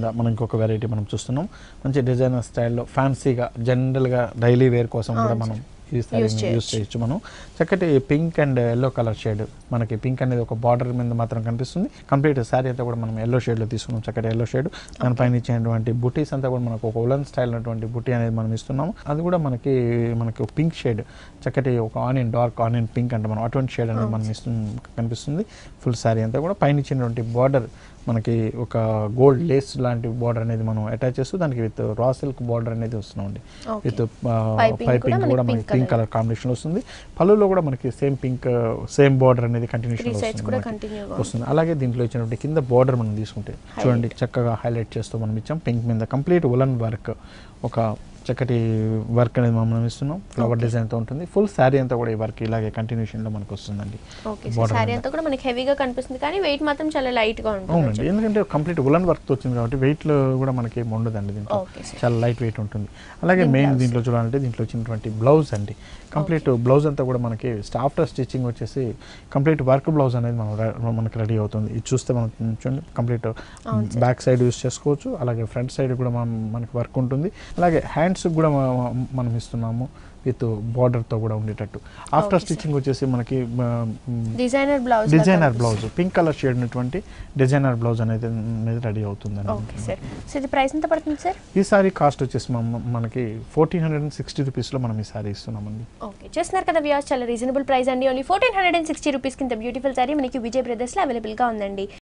కాకుండా మనం ఇంకొక వెరైటీ మనం చూస్తున్నాం. మంచి డిజైనర్ స్టైల్లో ఫ్యాన్సీగా జనరల్గా డైలీ వేర్ కోసం కూడా మనం ఈ సారీని యూస్ చేయొచ్చు. మనం చక్కటి pink and yellow colour shade, మనకి పింక్ అనేది ఒక బార్డర్ మీద మాత్రం కనిపిస్తుంది. కంప్లీట్ శారీ అంతా కూడా మనం ఎల్లో షేడ్లో తీసుకున్నాం, చక్కటి ఎల్లో షేడ్. దానిపైన ఇచ్చినటువంటి బుటీస్ అంతా కూడా మనకు ఒక ఉలన్ స్టైల్ ఉన్నటువంటి బుటీ అనేది మనం ఇస్తున్నాము. అది కూడా మనకి పింక్ షేడ్, చక్కటి ఒక ఆనియన్, డార్క్ ఆనియన్ పింక్ అంటే మనం అటువంటి షేడ్ అనేది మనం కనిపిస్తుంది. ఫుల్ శారీ అంతా కూడా పైన ఇచ్చినటువంటి బార్డర్ మనకి ఒక గోల్డ్ లేస్ లాంటి బార్డర్ అనేది మనం అటాచ్ చేస్తూ దానికి విత్ రా సిల్క్ బార్డర్ అనేది వస్తున్నామండి. విత్ పైపింగ్ కూడా మనకి పింక్ కలర్ కాంబినేషన్ వస్తుంది. పళ్ళులో కూడా మనకి సేమ్ బార్డర్ అనేది కంటిన్యూషన్ వస్తుంది. అలాగే దీంట్లో ఇచ్చినటువంటి కింద బార్డర్ మనం తీసుకుంటే చూడండి చక్కగా హైలైట్ చేస్తూ మనం ఇచ్చాం. పింక్ మీద కంప్లీట్ ఉలన్ వర్క్, ఒక చక్కటి వర్క్ అనేది మనం ఇస్తున్నాం. ఫ్లవర్ డిజైన్తో ఉంటుంది. ఫుల్ శారీ అంతా కూడా ఈ వర్క్ ఇలాగే కంటిన్యూషన్లో మనకు వస్తుందండి. శారీ అంతా కూడా మనకి హెవీగా కనిపిస్తుంది కానీ వెయిట్ మాత్రం చాలా లైట్గా ఉంటుంది. అవునండి, ఎందుకంటే కంప్లీట్ ఉలన్ వర్క్తో వచ్చింది కాబట్టి వెయిట్లో కూడా మనకి ఏమి ఉండదండి. దీంట్లో చాలా లైట్ వెయిట్ ఉంటుంది. అలాగే మెయిన్ దీంట్లో చూడాలంటే దీంట్లో వచ్చినటువంటి బ్లౌజ్ అండి, కంప్లీట్ బ్లౌజ్ అంతా కూడా మనకి ఆఫ్టర్ స్టిచ్చింగ్ వచ్చేసి కంప్లీట్ వర్క్ బ్లౌజ్ అనేది మనకి రెడీ అవుతుంది. ఇది చూస్తే మనం చూడండి కంప్లీట్ బ్యాక్ సైడ్ యూస్ చేసుకోవచ్చు. అలాగే ఫ్రంట్ సైడ్ కూడా మనకి వర్క్ ఉంటుంది. అలాగే హ్యాండ్స్ కూడా మనం ఇస్తున్నాము విత్ బార్డర్తో కూడా ఉండేటట్టు. ఆఫ్టర్ స్టిచ్చింగ్ వచ్చేసి మనకి designer blouse pink colour shade ఉన్నటువంటి డిజైనర్ బ్లౌజ్ అనేది రెడీ అవుతుంది. ఈ సారీ కాస్ట్ వచ్చేసి మనకి 1460 రూపీస్లో మనం ఈ సారీ ఇస్తున్నామండి. ఓకే, చేస్తున్నారు కదా వ్యూవర్స్, చాలా రీజనబుల్ ప్రైస్ అండి. ఓన్లీ 1460 రూపీస్ కింద బ్యూటిఫుల్ సారీ మనకి విజయ్ బ్రదర్స్లో అవైలబుల్గా ఉందండి.